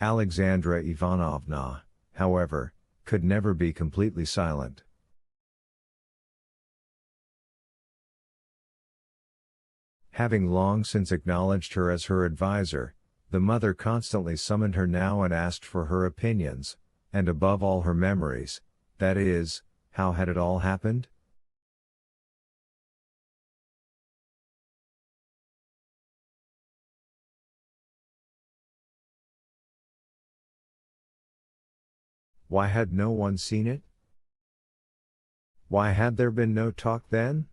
Alexandra Ivanovna, however, could never be completely silent. Having long since acknowledged her as her advisor, the mother constantly summoned her now and asked for her opinions, and above all her memories, that is, how had it all happened? Why had no one seen it? Why had there been no talk then?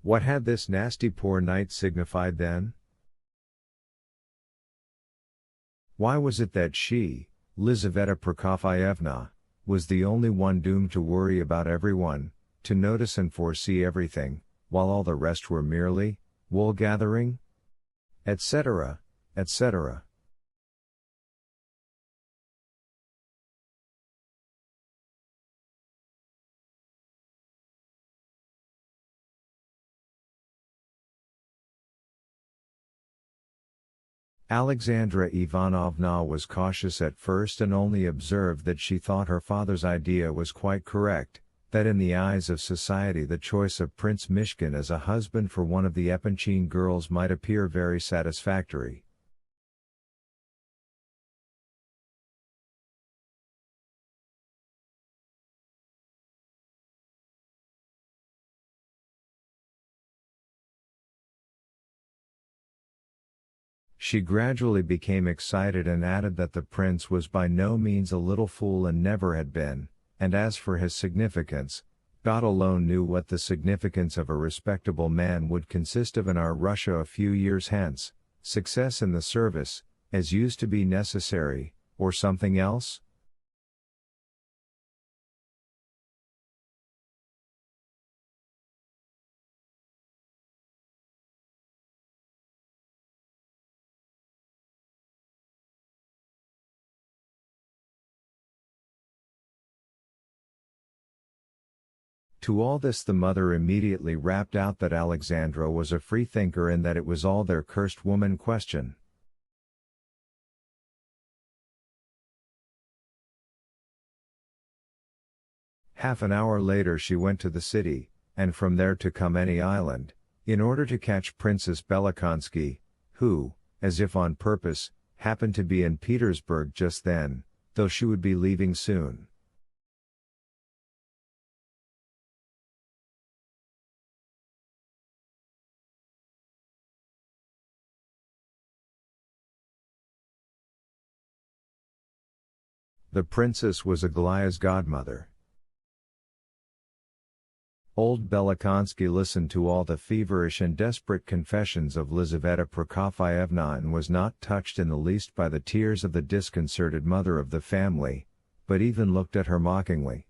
What had this nasty poor night signified then? Why was it that she, Lizaveta Prokofyevna, was the only one doomed to worry about everyone, to notice and foresee everything, while all the rest were merely wool gathering? Etc., etc. Alexandra Ivanovna was cautious at first and only observed that she thought her father's idea was quite correct, that in the eyes of society the choice of Prince Mishkin as a husband for one of the Epanchin girls might appear very satisfactory. She gradually became excited and added that the prince was by no means a little fool and never had been, and as for his significance, God alone knew what the significance of a respectable man would consist of in our Russia a few years hence, success in the service, as used to be necessary, or something else? To all this the mother immediately rapped out that Alexandra was a freethinker and that it was all their cursed woman question. Half an hour later she went to the city, and from there to Kameny Island, in order to catch Princess Belokonsky, who, as if on purpose, happened to be in Petersburg just then, though she would be leaving soon. The princess was Aglaya's godmother. Old Belokonsky listened to all the feverish and desperate confessions of Lizaveta Prokofyevna and was not touched in the least by the tears of the disconcerted mother of the family, but even looked at her mockingly.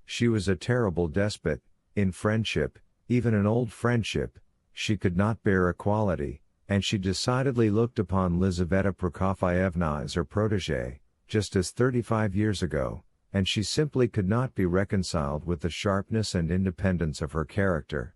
She was a terrible despot, in friendship, even an old friendship, she could not bear equality, and she decidedly looked upon Lizaveta Prokofyevna as her protégée, just as 35 years ago, and she simply could not be reconciled with the sharpness and independence of her character.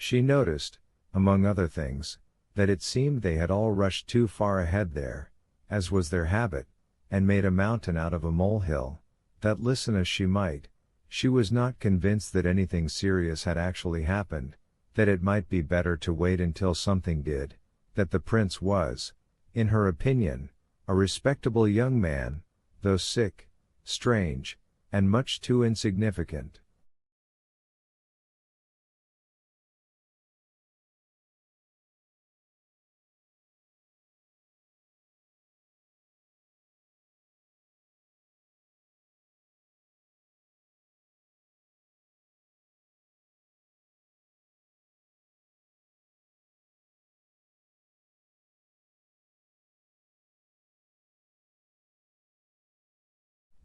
She noticed, among other things, that it seemed they had all rushed too far ahead there, as was their habit, and made a mountain out of a molehill, that listen as she might, she was not convinced that anything serious had actually happened, that it might be better to wait until something did, that the prince was, in her opinion, a respectable young man, though sick, strange, and much too insignificant.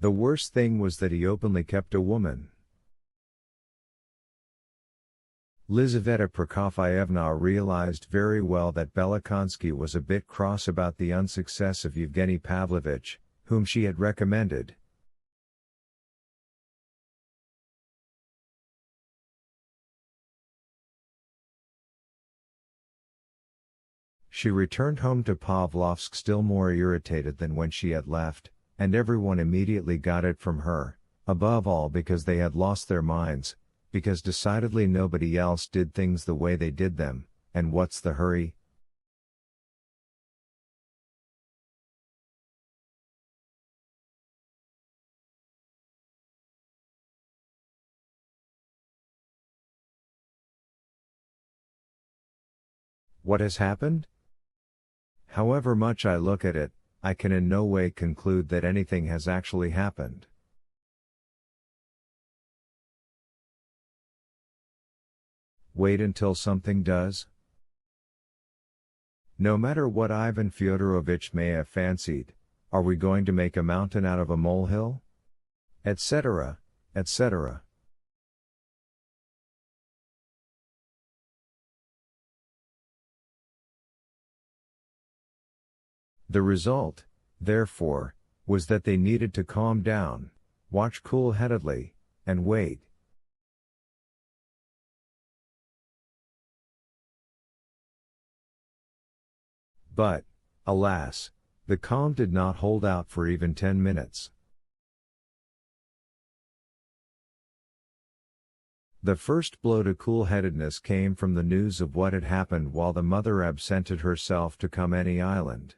The worst thing was that he openly kept a woman. Lizaveta Prokofyevna realized very well that Belokonsky was a bit cross about the unsuccess of Yevgeny Pavlovich, whom she had recommended. She returned home to Pavlovsk still more irritated than when she had left, and everyone immediately got it from her, above all because they had lost their minds, because decidedly nobody else did things the way they did them, and what's the hurry? What has happened? However much I look at it, I can in no way conclude that anything has actually happened. Wait until something does? No matter what Ivan Fyodorovich may have fancied, are we going to make a mountain out of a molehill? Etc., etc. The result, therefore, was that they needed to calm down, watch cool-headedly, and wait. But, alas, the calm did not hold out for even 10 minutes. The first blow to cool-headedness came from the news of what had happened while the mother absented herself to Kameny Island.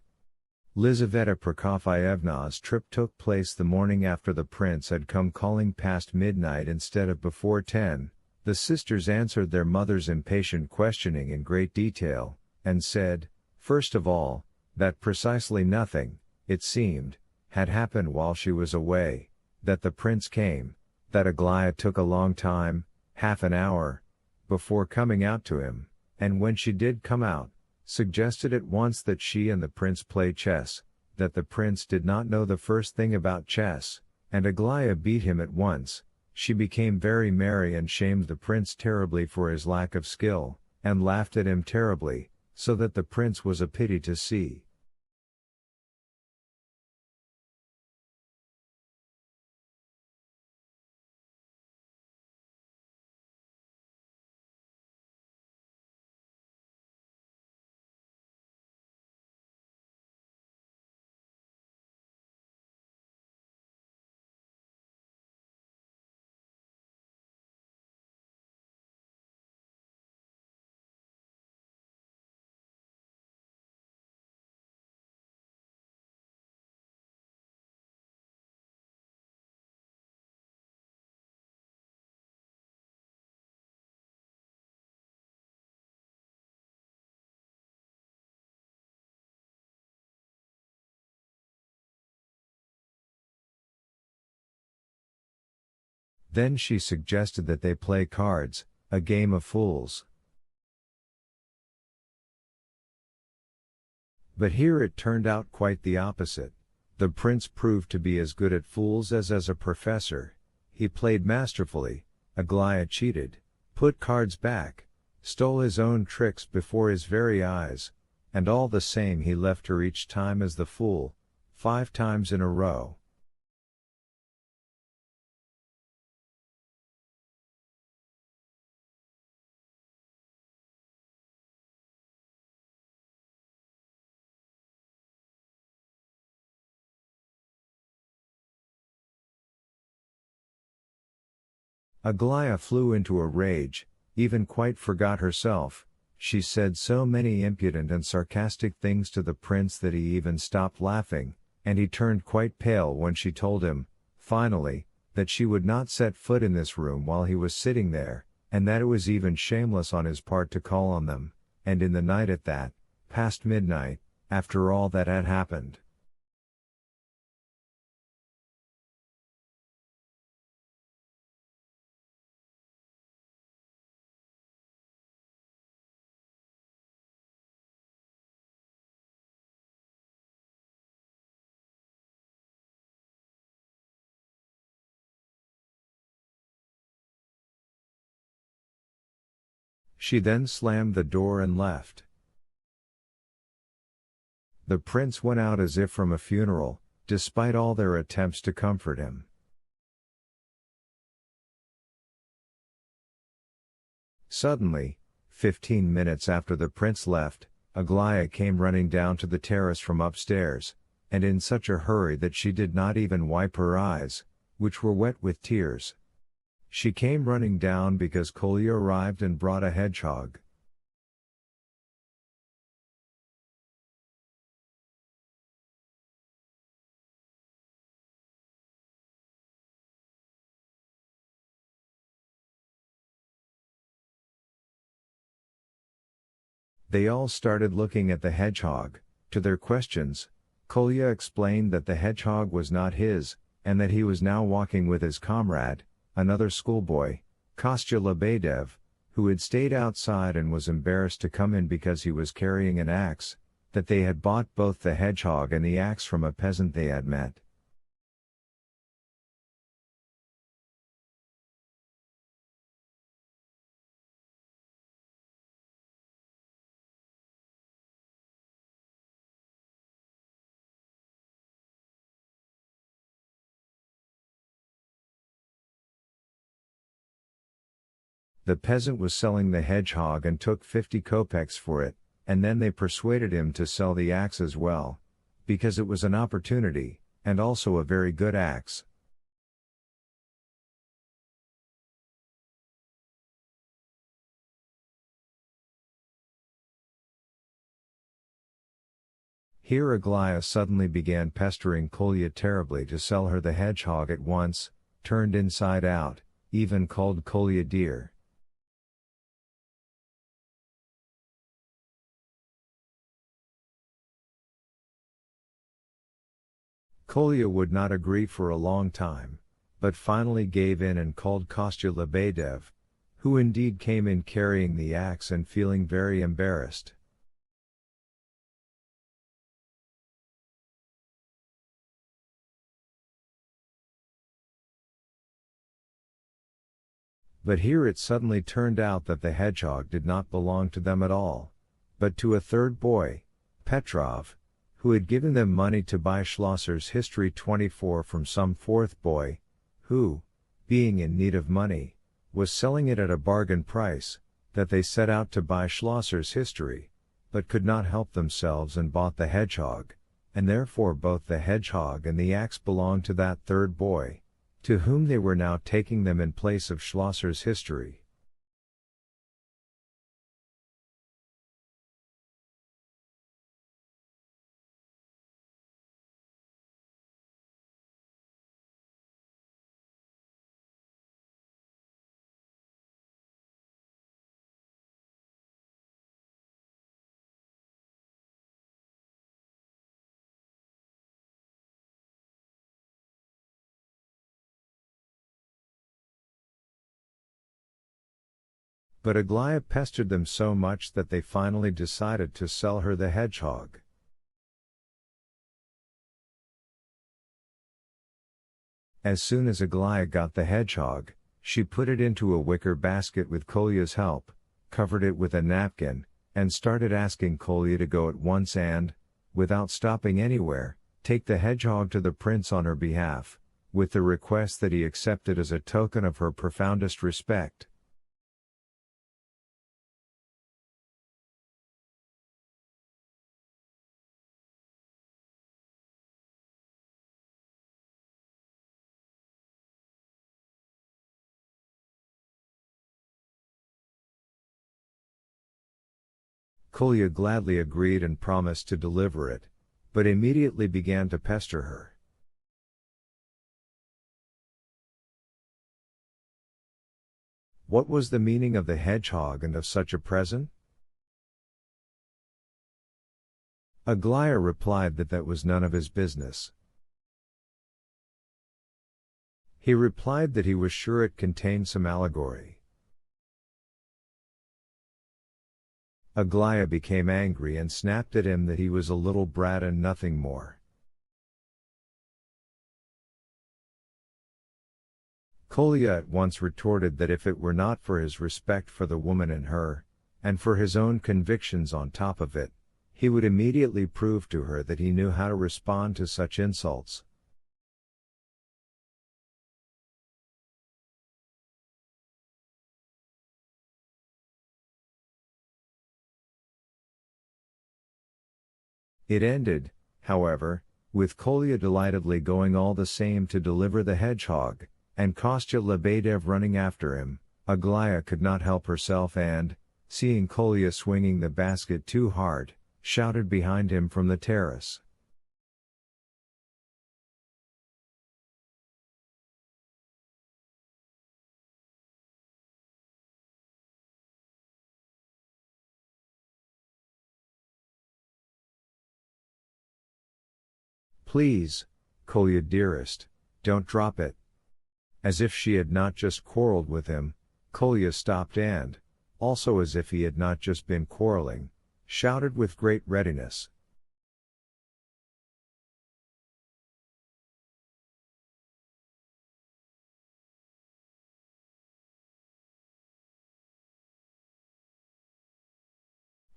Lizaveta Prokofyevna's trip took place the morning after the prince had come calling past midnight instead of before 10. The sisters answered their mother's impatient questioning in great detail, and said, first of all, that precisely nothing, it seemed, had happened while she was away, that the prince came, that Aglaya took a long time, half an hour, before coming out to him, and when she did come out, suggested at once that she and the prince play chess, that the prince did not know the first thing about chess, and Aglaya beat him at once. She became very merry and shamed the prince terribly for his lack of skill, and laughed at him terribly, so that the prince was a pity to see. Then she suggested that they play cards, a game of fools. But here it turned out quite the opposite. The prince proved to be as good at fools as a professor. He played masterfully, Aglaya cheated, put cards back, stole his own tricks before his very eyes, and all the same he left her each time as the fool, 5 times in a row. Aglaya flew into a rage, even quite forgot herself. She said so many impudent and sarcastic things to the prince that he even stopped laughing, and he turned quite pale when she told him, finally, that she would not set foot in this room while he was sitting there, and that it was even shameless on his part to call on them, and in the night at that, past midnight, after all that had happened. She then slammed the door and left. The prince went out as if from a funeral, despite all their attempts to comfort him. Suddenly, 15 minutes after the prince left, Aglaya came running down to the terrace from upstairs, and in such a hurry that she did not even wipe her eyes, which were wet with tears. She came running down because Kolya arrived and brought a hedgehog. They all started looking at the hedgehog. To their questions, Kolya explained that the hedgehog was not his, and that he was now walking with his comrade, another schoolboy, Kostya Lebedev, who had stayed outside and was embarrassed to come in because he was carrying an axe, that they had bought both the hedgehog and the axe from a peasant they had met. The peasant was selling the hedgehog and took 50 kopecks for it, and then they persuaded him to sell the axe as well, because it was an opportunity, and also a very good axe. Here Aglaya suddenly began pestering Kolya terribly to sell her the hedgehog at once, turned inside out, even called Kolya dear. Kolya would not agree for a long time, but finally gave in and called Kostya Lebedev, who indeed came in carrying the axe and feeling very embarrassed. But here it suddenly turned out that the hedgehog did not belong to them at all, but to a third boy, Petrov, who had given them money to buy Schlosser's History 24 from some fourth boy, who, being in need of money, was selling it at a bargain price, that they set out to buy Schlosser's History, but could not help themselves and bought the hedgehog, and therefore both the hedgehog and the axe belonged to that third boy, to whom they were now taking them in place of Schlosser's History. But Aglaya pestered them so much that they finally decided to sell her the hedgehog. As soon as Aglaya got the hedgehog, she put it into a wicker basket with Kolya's help, covered it with a napkin, and started asking Kolya to go at once and, without stopping anywhere, take the hedgehog to the prince on her behalf, with the request that he accept it as a token of her profoundest respect. Kolya gladly agreed and promised to deliver it, but immediately began to pester her. What was the meaning of the hedgehog and of such a present? Aglaya replied that that was none of his business. He replied that he was sure it contained some allegory. Aglaya became angry and snapped at him that he was a little brat and nothing more. Kolya at once retorted that if it were not for his respect for the woman and her, and for his own convictions on top of it, he would immediately prove to her that he knew how to respond to such insults. It ended, however, with Kolya delightedly going all the same to deliver the hedgehog, and Kostya Lebedev running after him. Aglaya could not help herself and, seeing Kolya swinging the basket too hard, shouted behind him from the terrace. "Please, Kolya dearest, don't drop it." As if she had not just quarreled with him, Kolya stopped and, also as if he had not just been quarreling, shouted with great readiness.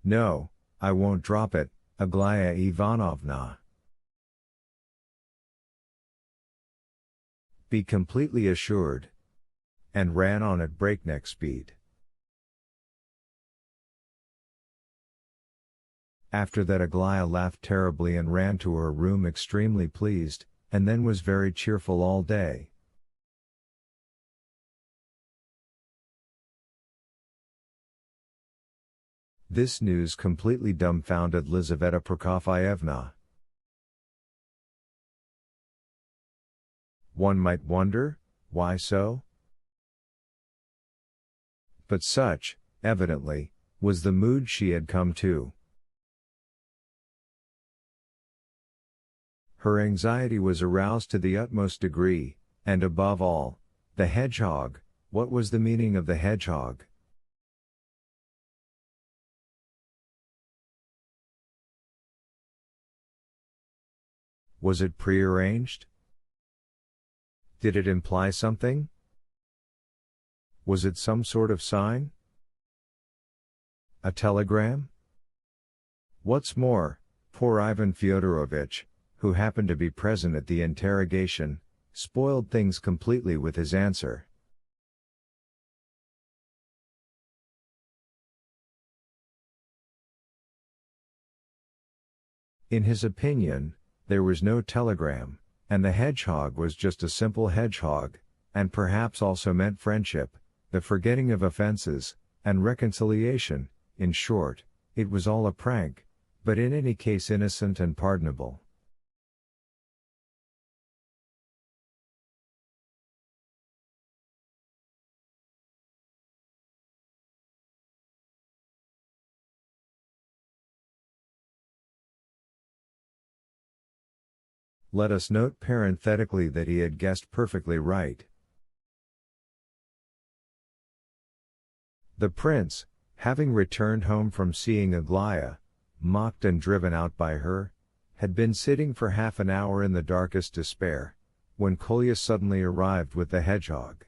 "No, I won't drop it, Aglaya Ivanovna. Be completely assured." And ran on at breakneck speed. After that Aglaya laughed terribly and ran to her room extremely pleased, and then was very cheerful all day. This news completely dumbfounded Lizaveta Prokofyevna. One might wonder, why so? But such, evidently, was the mood she had come to. Her anxiety was aroused to the utmost degree, and above all, the hedgehog. What was the meaning of the hedgehog? Was it prearranged? Did it imply something? Was it some sort of sign? A telegram? What's more, poor Ivan Fyodorovitch, who happened to be present at the interrogation, spoiled things completely with his answer. In his opinion, there was no telegram, and the hedgehog was just a simple hedgehog, and perhaps also meant friendship, the forgetting of offenses, and reconciliation. In short, it was all a prank, but in any case innocent and pardonable. Let us note parenthetically that he had guessed perfectly right. The prince, having returned home from seeing Aglaya, mocked and driven out by her, had been sitting for half an hour in the darkest despair, when Kolya suddenly arrived with the hedgehog.